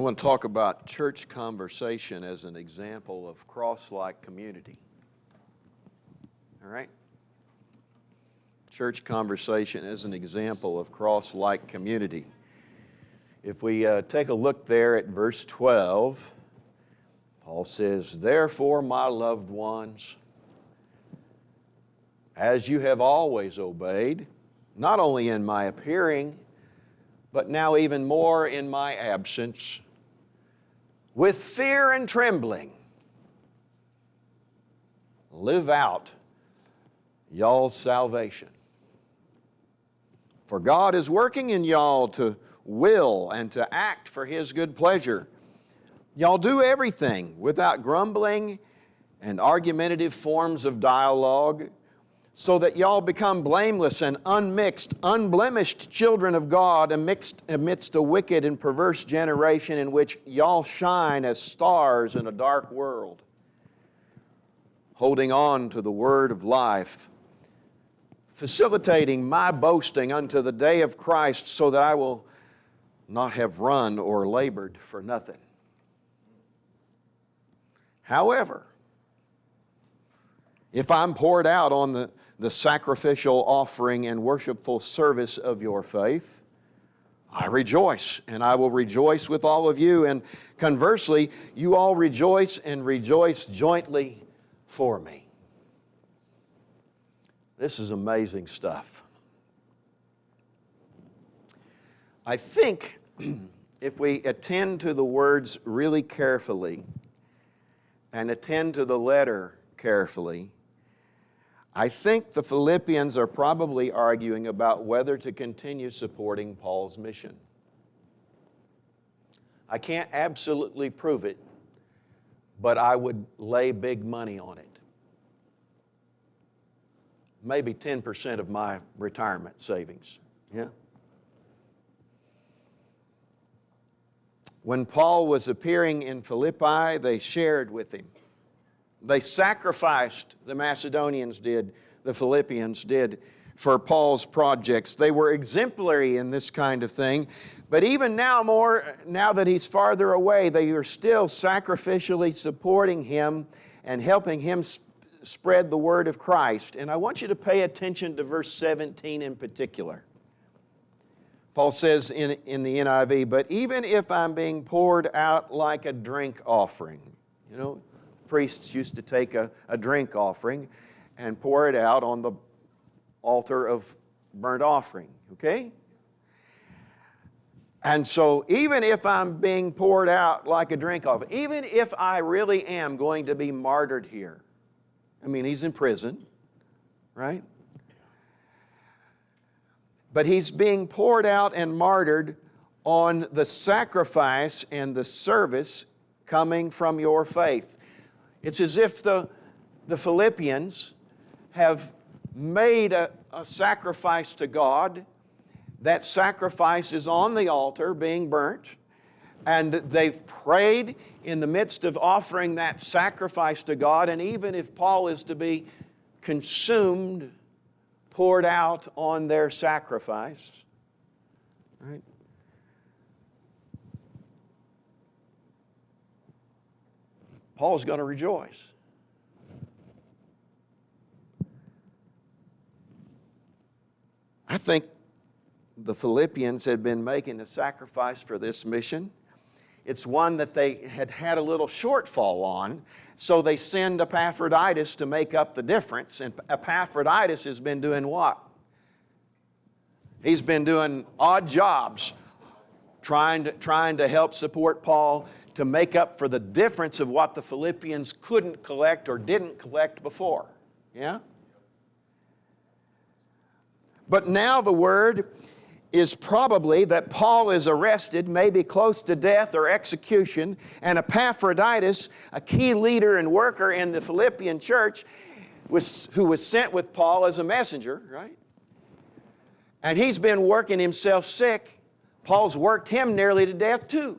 I want to talk about church conversation as an example of Christlike community. All right? Church conversation as an example of Christlike community. If we take a look there at verse 12, Paul says, "Therefore, my loved ones, as you have always obeyed, not only in my appearing, but now even more in my absence, with fear and trembling, live out y'all's salvation. For God is working in y'all to will and to act for His good pleasure. Y'all do everything without grumbling and argumentative forms of dialogue, so that y'all become blameless and unmixed, unblemished children of God amidst a wicked and perverse generation in which y'all shine as stars in a dark world, holding on to the word of life, facilitating my boasting unto the day of Christ, so that I will not have run or labored for nothing. However, if I'm poured out on the sacrificial offering and worshipful service of your faith, I rejoice, and I will rejoice with all of you. And conversely, you all rejoice and rejoice jointly for me." This is amazing stuff. I think if we attend to the words really carefully and attend to the letter carefully, I think the Philippians are probably arguing about whether to continue supporting Paul's mission. I can't absolutely prove it, but I would lay big money on it. Maybe 10% of my retirement savings. Yeah? When Paul was appearing in Philippi, they shared with him. They sacrificed, the Macedonians did, the Philippians did, for Paul's projects. They were exemplary in this kind of thing. But even now that he's farther away, they are still sacrificially supporting him and helping him spread the word of Christ. And I want you to pay attention to verse 17 in particular. Paul says in the NIV, "But even if I'm being poured out like a drink offering," you know, priests used to take a drink offering and pour it out on the altar of burnt offering, okay? And so even if I'm being poured out like a drink offering, even if I really am going to be martyred here, I mean, he's in prison, right? But he's being poured out and martyred on the sacrifice and the service coming from your faith. It's as if the Philippians have made a sacrifice to God. That sacrifice is on the altar being burnt. And they've prayed in the midst of offering that sacrifice to God. And even if Paul is to be consumed, poured out on their sacrifice, right? Paul's going to rejoice. I think the Philippians had been making the sacrifice for this mission. It's one that they had a little shortfall on, so they send Epaphroditus to make up the difference. And Epaphroditus has been doing what? He's been doing odd jobs, trying to help support Paul to make up for the difference of what the Philippians couldn't collect or didn't collect before. Yeah? But now the word is probably that Paul is arrested, maybe close to death or execution, and Epaphroditus, a key leader and worker in the Philippian church, who was sent with Paul as a messenger, right? And he's been working himself sick. Paul's worked him nearly to death too.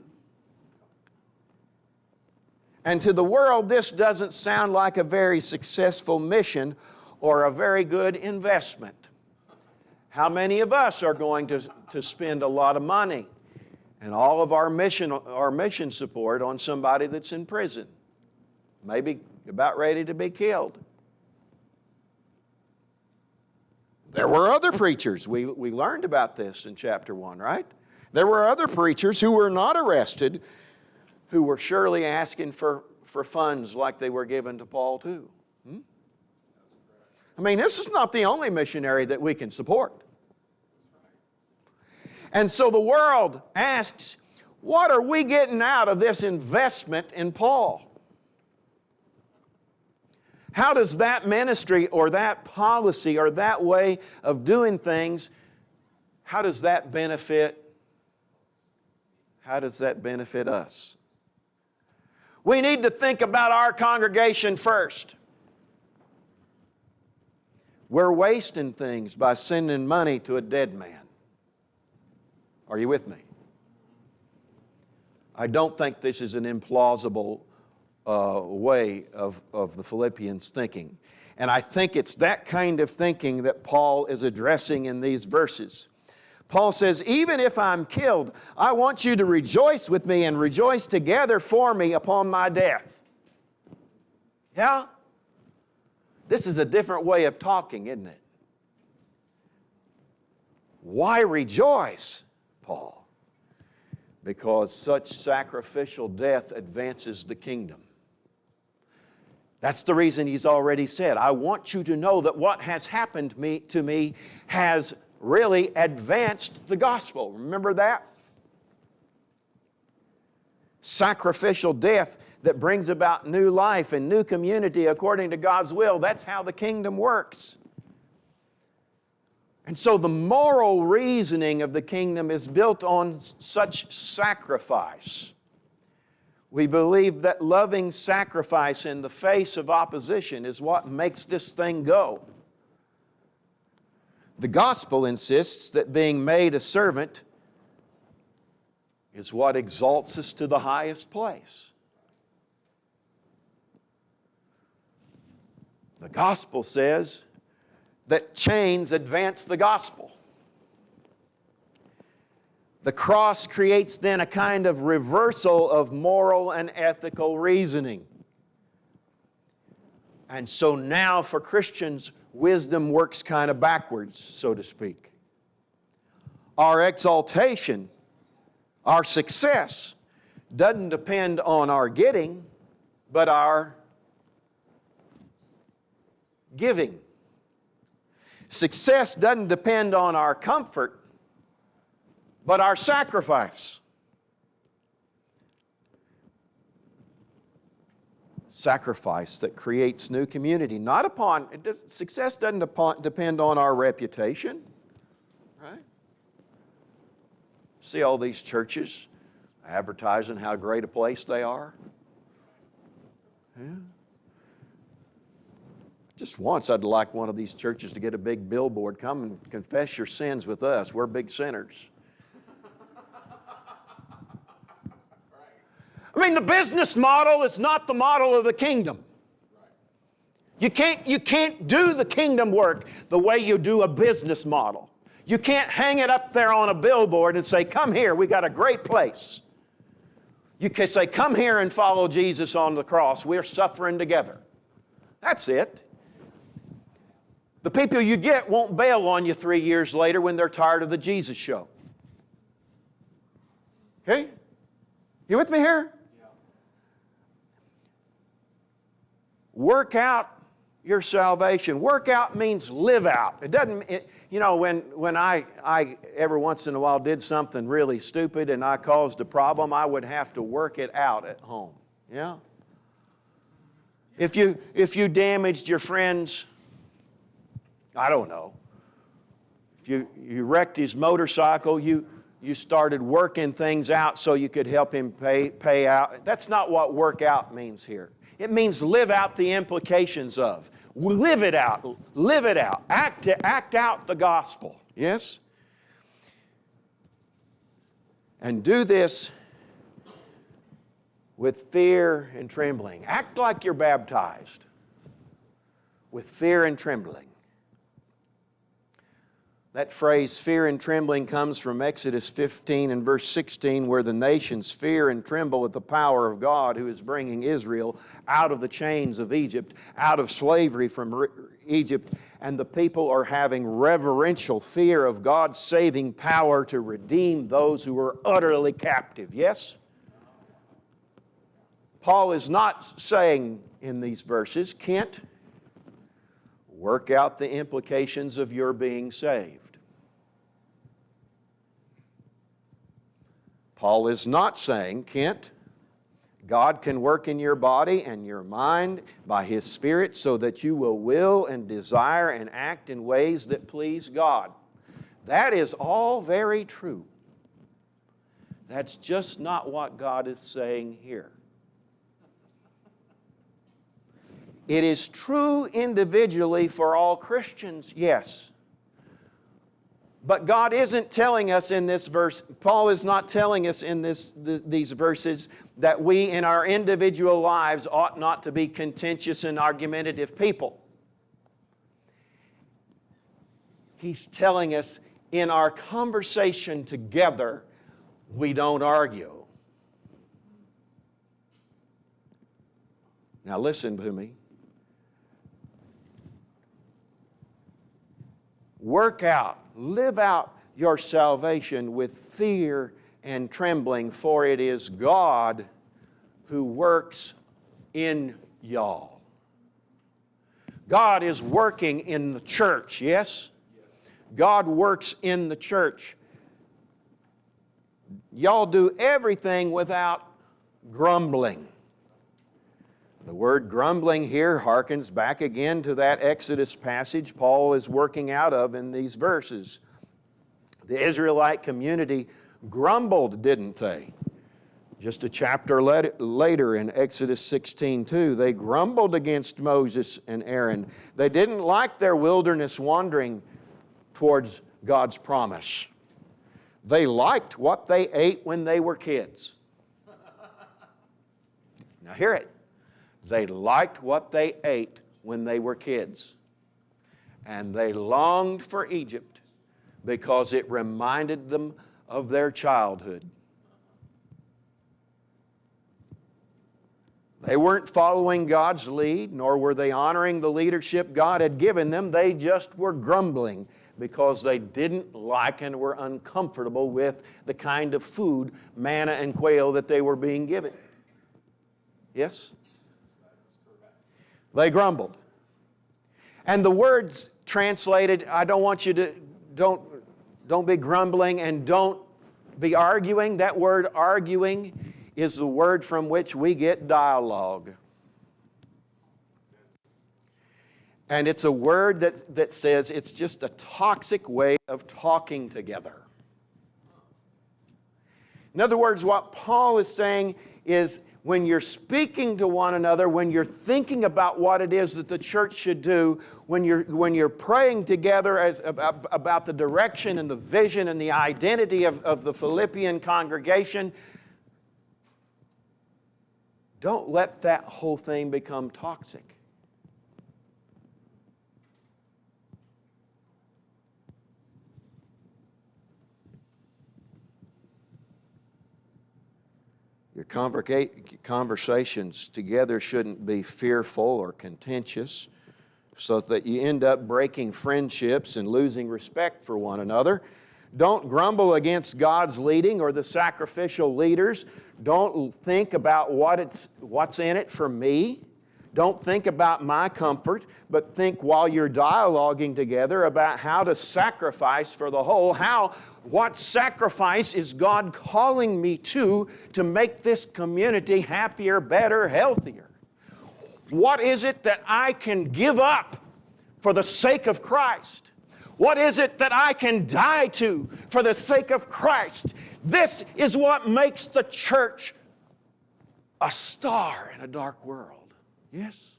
And to the world, this doesn't sound like a very successful mission or a very good investment. How many of us are going to spend a lot of money and all of our mission support on somebody that's in prison, maybe about ready to be killed. There were other preachers. We learned about this in chapter 1, right? There were other preachers who were not arrested, who were surely asking for funds like they were given to Paul too. I mean, this is not the only missionary that we can support. And so the world asks, what are we getting out of this investment in Paul? How does that ministry or that policy or that way of doing things, how does that benefit us? We need to think about our congregation first. We're wasting things by sending money to a dead man. Are you with me? I don't think this is an implausible way of the Philippians thinking. And I think it's that kind of thinking that Paul is addressing in these verses. Paul says, even if I'm killed, I want you to rejoice with me and rejoice together for me upon my death. Yeah? This is a different way of talking, isn't it? Why rejoice, Paul? Because such sacrificial death advances the kingdom. That's the reason he's already said, I want you to know that what has happened to me has really advanced the gospel. Remember that? Sacrificial death that brings about new life and new community according to God's will. That's how the kingdom works. And so the moral reasoning of the kingdom is built on such sacrifice. We believe that loving sacrifice in the face of opposition is what makes this thing go. The gospel insists that being made a servant is what exalts us to the highest place. The gospel says that chains advance the gospel. The cross creates then a kind of reversal of moral and ethical reasoning. And so now for Christians, wisdom works kind of backwards, so to speak. Our exaltation, our success, doesn't depend on our getting, but our giving. Success doesn't depend on our comfort, but our sacrifice. Sacrifice that creates new community. Success doesn't depend on our reputation, right? See all these churches advertising how great a place they are? Yeah. Just once I'd like one of these churches to get a big billboard, come and confess your sins with us. We're big sinners. I mean, the business model is not the model of the kingdom. You can't do the kingdom work the way you do a business model. You can't hang it up there on a billboard and say, come here, we got a great place. You can say, come here and follow Jesus on the cross. We're suffering together. That's it. The people you get won't bail on you 3 years later when they're tired of the Jesus show. Okay? You with me here? Yeah. Work out your salvation. Work out means live out. It doesn't, when I every once in a while did something really stupid and I caused a problem, I would have to work it out at home. Yeah? If you damaged your friend's, I don't know, if you wrecked his motorcycle, you started working things out so you could help him pay out. That's not what work out means here. It means live out the implications of. Live it out. Live it out. Act out the gospel. Yes? And do this with fear and trembling. Act like you're baptized with fear and trembling. That phrase, fear and trembling, comes from Exodus 15 and verse 16, where the nations fear and tremble at the power of God who is bringing Israel out of the chains of Egypt, out of slavery from Egypt, and the people are having reverential fear of God's saving power to redeem those who are utterly captive. Yes? Paul is not saying in these verses, Kent, work out the implications of your being saved. Paul is not saying, Kent, God can work in your body and your mind by His Spirit so that you will and desire and act in ways that please God. That is all very true. That's just not what God is saying here. It is true individually for all Christians, yes. But God isn't telling us in this verse, Paul is not telling us in these verses that we in our individual lives ought not to be contentious and argumentative people. He's telling us in our conversation together, we don't argue. Now listen to me. Work out, live out your salvation with fear and trembling, for it is God who works in y'all. God is working in the church, yes? God works in the church. Y'all do everything without grumbling. The word grumbling here harkens back again to that Exodus passage Paul is working out of in these verses. The Israelite community grumbled, didn't they? Just a chapter later in Exodus 16:2, they grumbled against Moses and Aaron. They didn't like their wilderness wandering towards God's promise. They liked what they ate when they were kids. Now hear it. They liked what they ate when they were kids. And they longed for Egypt because it reminded them of their childhood. They weren't following God's lead, nor were they honoring the leadership God had given them. They just were grumbling because they didn't like and were uncomfortable with the kind of food, manna and quail, that they were being given. Yes? They grumbled. And the words translated, I don't want you to, don't be grumbling and don't be arguing. That word arguing is the word from which we get dialogue. And it's a word that says it's just a toxic way of talking together. In other words, what Paul is saying is when you're speaking to one another, when you're thinking about what it is that the church should do, when you're praying together about the direction and the vision and the identity of the Philippian congregation, don't let that whole thing become toxic. Your conversations together shouldn't be fearful or contentious so that you end up breaking friendships and losing respect for one another. Don't grumble against God's leading or the sacrificial leaders. Don't think about what's in it for me. Don't think about my comfort, but think while you're dialoguing together about how to sacrifice for the whole. What sacrifice is God calling me to make this community happier, better, healthier? What is it that I can give up for the sake of Christ? What is it that I can die to for the sake of Christ? This is what makes the church a star in a dark world. Yes?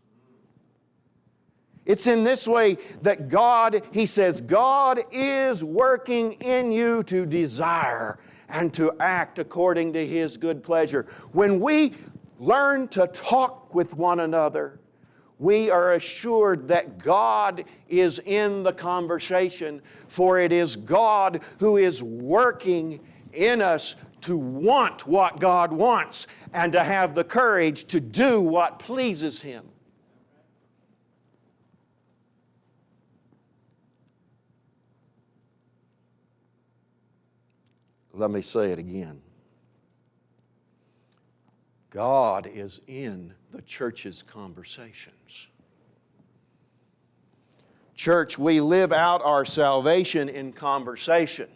It's in this way that God, he says, God is working in you to desire and to act according to His good pleasure. When we learn to talk with one another, we are assured that God is in the conversation, for it is God who is working in us to want what God wants and to have the courage to do what pleases Him. Let me say it again. God is in the church's conversations. Church, we live out our salvation in conversation.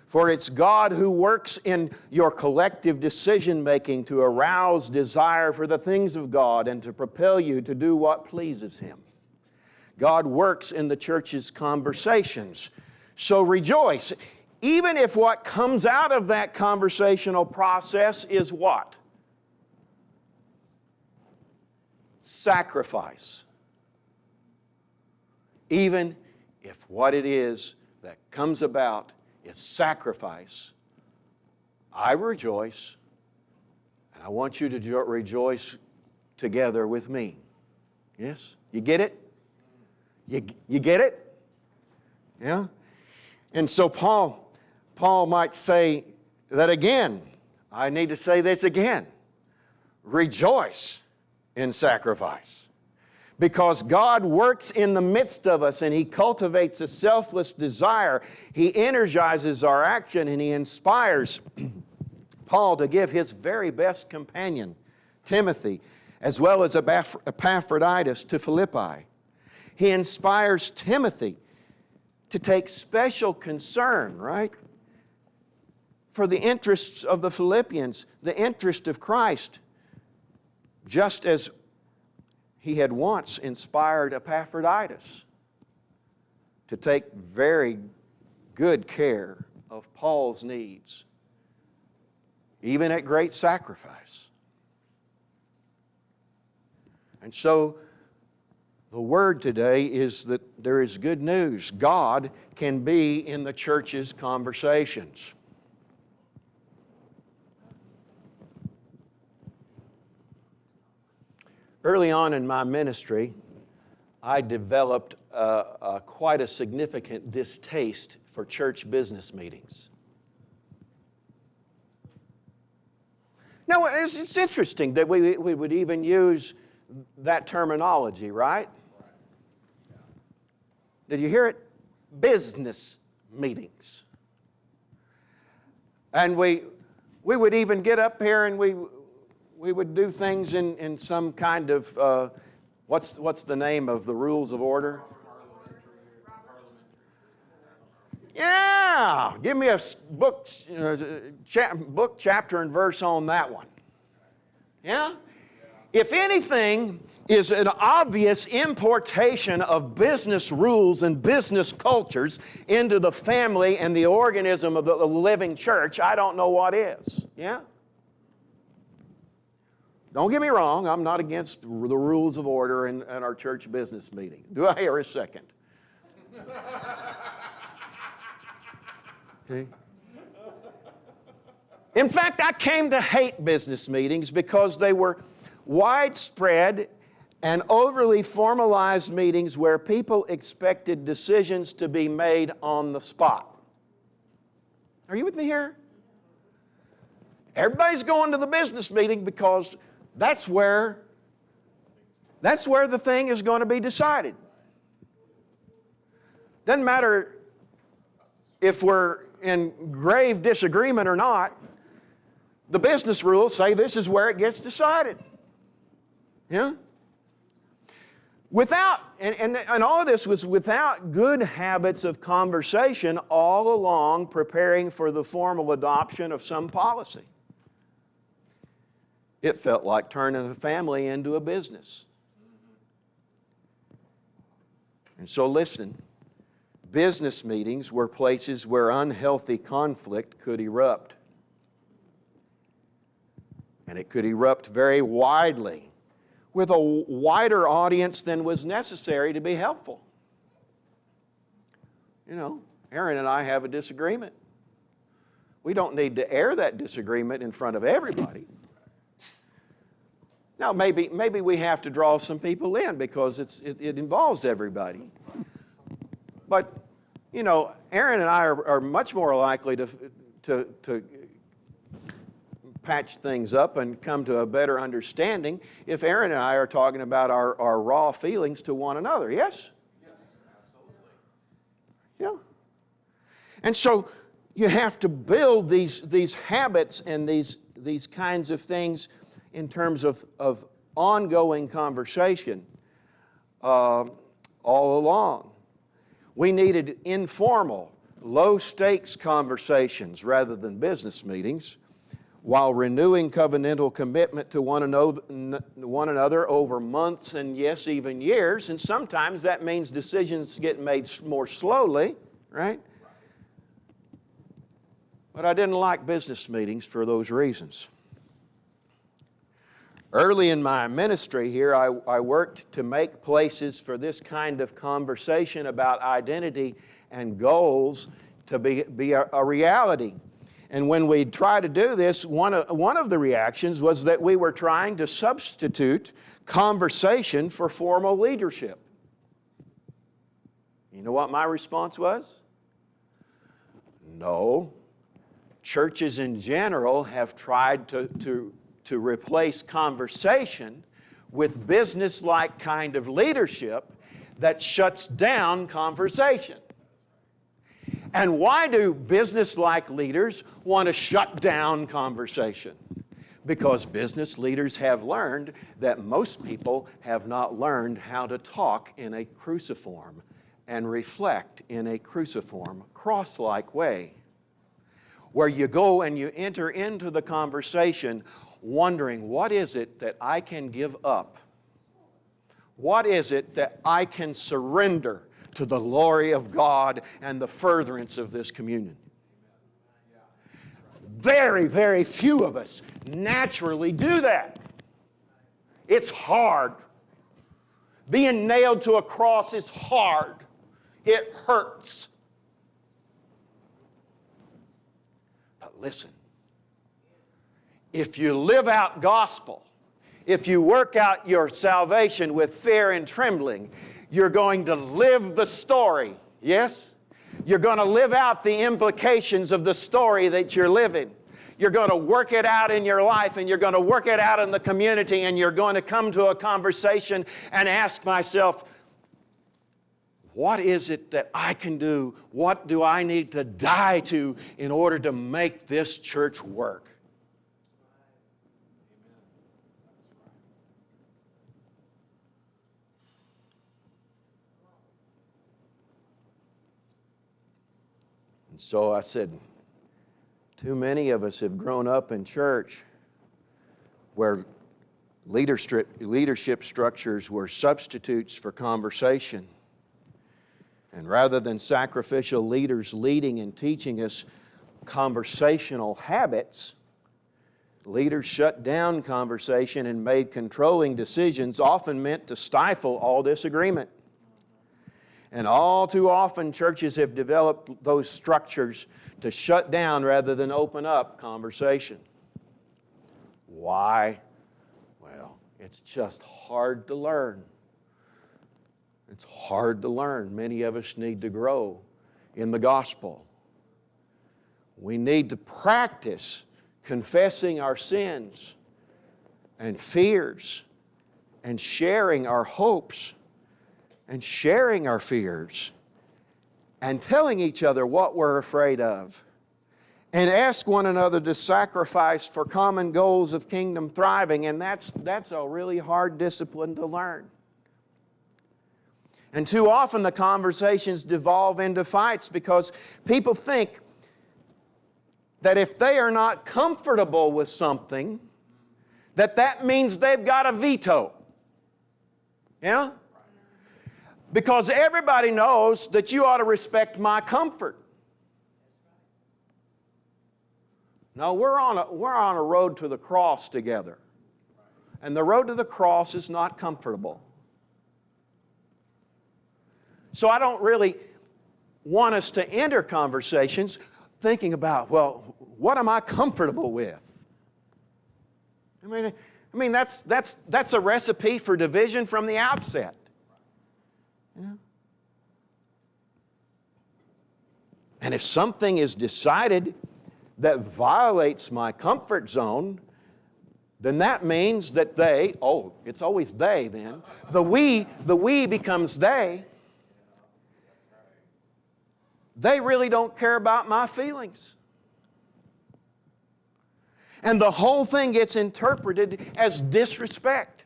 For it's God who works in your collective decision-making to arouse desire for the things of God and to propel you to do what pleases Him. God works in the church's conversations. So rejoice. Even if what comes out of that conversational process is what? Sacrifice. Even if what it is that comes about is sacrifice, I rejoice, and I want you to rejoice together with me. Yes? You get it? You get it? Yeah? And so Paul might say that again. I need to say this again. Rejoice in sacrifice. Because God works in the midst of us and He cultivates a selfless desire. He energizes our action and He inspires Paul to give his very best companion, Timothy, as well as Epaphroditus to Philippi. He inspires Timothy to take special concern, right, for the interests of the Philippians, the interest of Christ, just as he had once inspired Epaphroditus to take very good care of Paul's needs, even at great sacrifice. And so the word today is that there is good news. God can be in the church's conversations. Early on in my ministry, I developed quite a significant distaste for church business meetings. Now, it's interesting that we would even use that terminology, right? Did you hear it? Business meetings. And we would even get up here and we would do things in some kind of, what's the name of the rules of order? Yeah, give me a book, chapter, and verse on that one. Yeah? If anything is an obvious importation of business rules and business cultures into the family and the organism of the living church, I don't know what is. Yeah? Don't get me wrong, I'm not against the rules of order in our church business meeting. Do I hear a second? Okay. In fact, I came to hate business meetings because they were widespread and overly formalized meetings where people expected decisions to be made on the spot. Are you with me here? Everybody's going to the business meeting because that's where the thing is going to be decided. Doesn't matter if we're in grave disagreement or not, the business rules say this is where it gets decided. Yeah? And all of this was without good habits of conversation all along preparing for the formal adoption of some policy. It felt like turning a family into a business. And so listen, business meetings were places where unhealthy conflict could erupt. And it could erupt very widely, with a wider audience than was necessary to be helpful. You know, Aaron and I have a disagreement. We don't need to air that disagreement in front of everybody. Now, maybe we have to draw some people in because it involves everybody. But, you know, Aaron and I are much more likely to patch things up and come to a better understanding if Aaron and I are talking about our raw feelings to one another. Yes? Yes, absolutely. Yeah. And so you have to build these habits and these kinds of things in terms of ongoing conversation all along. We needed informal, low-stakes conversations rather than business meetings, while renewing covenantal commitment to one another over months and, yes, even years. And sometimes that means decisions get made more slowly, right? But I didn't like business meetings for those reasons. Early in my ministry here, I worked to make places for this kind of conversation about identity and goals to be a reality. And when we tried to do this, one of the reactions was that we were trying to substitute conversation for formal leadership. You know what my response was? No. Churches in general have tried to replace conversation with business-like kind of leadership that shuts down conversation. And why do business-like leaders want to shut down conversation? Because business leaders have learned that most people have not learned how to talk in a cruciform and reflect in a cruciform, cross-like way, where you go and you enter into the conversation wondering, what is it that I can give up? What is it that I can surrender to the glory of God and the furtherance of this communion? Very, very few of us naturally do that. It's hard. Being nailed to a cross is hard. It hurts. But listen, if you live out gospel, if you work out your salvation with fear and trembling, you're going to live the story, yes? You're going to live out the implications of the story that you're living. You're going to work it out in your life, and you're going to work it out in the community, and you're going to come to a conversation and ask myself, what is it that I can do? What do I need to die to in order to make this church work? And so I said, too many of us have grown up in church where leadership structures were substitutes for conversation. And rather than sacrificial leaders leading and teaching us conversational habits, leaders shut down conversation and made controlling decisions, often meant to stifle all disagreement. And all too often, churches have developed those structures to shut down rather than open up conversation. Why? Well, it's just hard to learn. It's hard to learn. Many of us need to grow in the gospel. We need to practice confessing our sins and fears and sharing our hopes and sharing our fears and telling each other what we're afraid of, and ask one another to sacrifice for common goals of kingdom thriving. And that's a really hard discipline to learn. And too often the conversations devolve into fights because people think that if they are not comfortable with something, that means they've got a veto. Yeah? Because everybody knows that you ought to respect my comfort. No, we're on a road to the cross together. And the road to the cross is not comfortable. So I don't really want us to enter conversations thinking about, well, what am I comfortable with? I mean, I mean, that's a recipe for division from the outset. Yeah. And if something is decided that violates my comfort zone, then that means that it's always they then. The we becomes they. They really don't care about my feelings. And the whole thing gets interpreted as disrespect.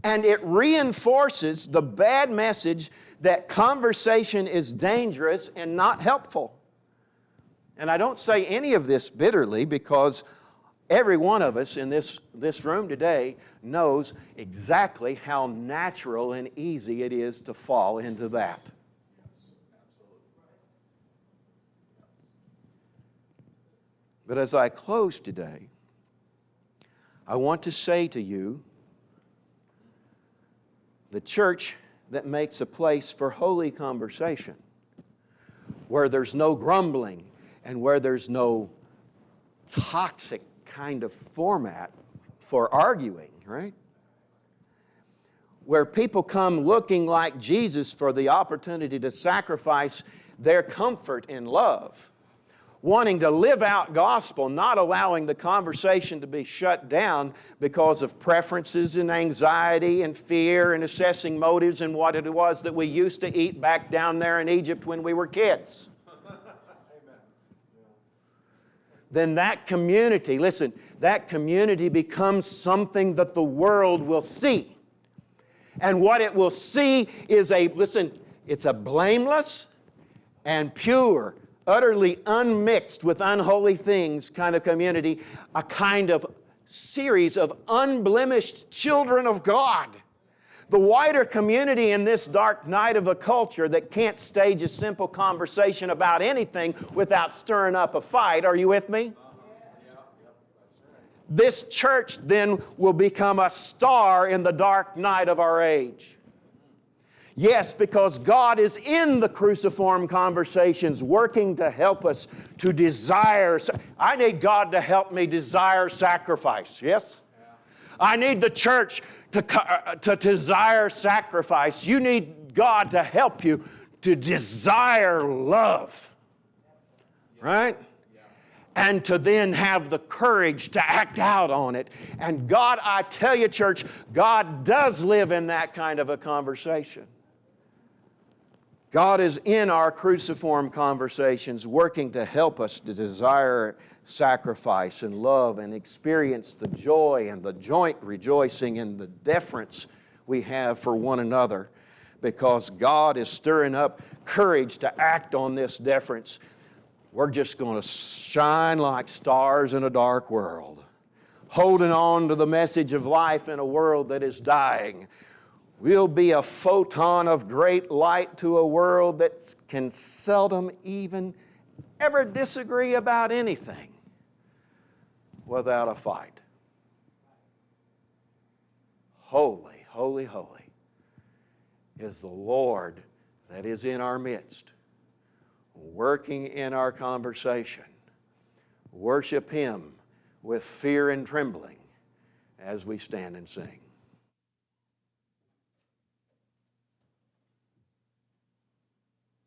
And it reinforces the bad message that conversation is dangerous and not helpful. And I don't say any of this bitterly, because every one of us in this room today knows exactly how natural and easy it is to fall into that. But as I close today, I want to say to you, the church that makes a place for holy conversation, where there's no grumbling and where there's no toxic kind of format for arguing, right? Where people come looking like Jesus for the opportunity to sacrifice their comfort in love, wanting to live out gospel, not allowing the conversation to be shut down because of preferences and anxiety and fear and assessing motives and what it was that we used to eat back down there in Egypt when we were kids. Then that community, listen, that community becomes something that the world will see. And what it will see is it's a blameless and pure, utterly unmixed with unholy things kind of community, a kind of series of unblemished children of God. The wider community in this dark night of a culture that can't stage a simple conversation about anything without stirring up a fight. Are you with me? This church then will become a star in the dark night of our age. Yes, because God is in the cruciform conversations working to help us to desire. I need God to help me desire sacrifice, yes? I need the church to desire sacrifice. You need God to help you to desire love, right? And to then have the courage to act out on it. And God, I tell you, church, God does live in that kind of a conversation. God is in our cruciform conversations working to help us to desire sacrifice and love and experience the joy and the joint rejoicing and the deference we have for one another, because God is stirring up courage to act on this deference. We're just going to shine like stars in a dark world, holding on to the message of life in a world that is dying. We'll be a photon of great light to a world that can seldom even ever disagree about anything without a fight. Holy, holy, holy is the Lord that is in our midst, working in our conversation. Worship Him with fear and trembling as we stand and sing.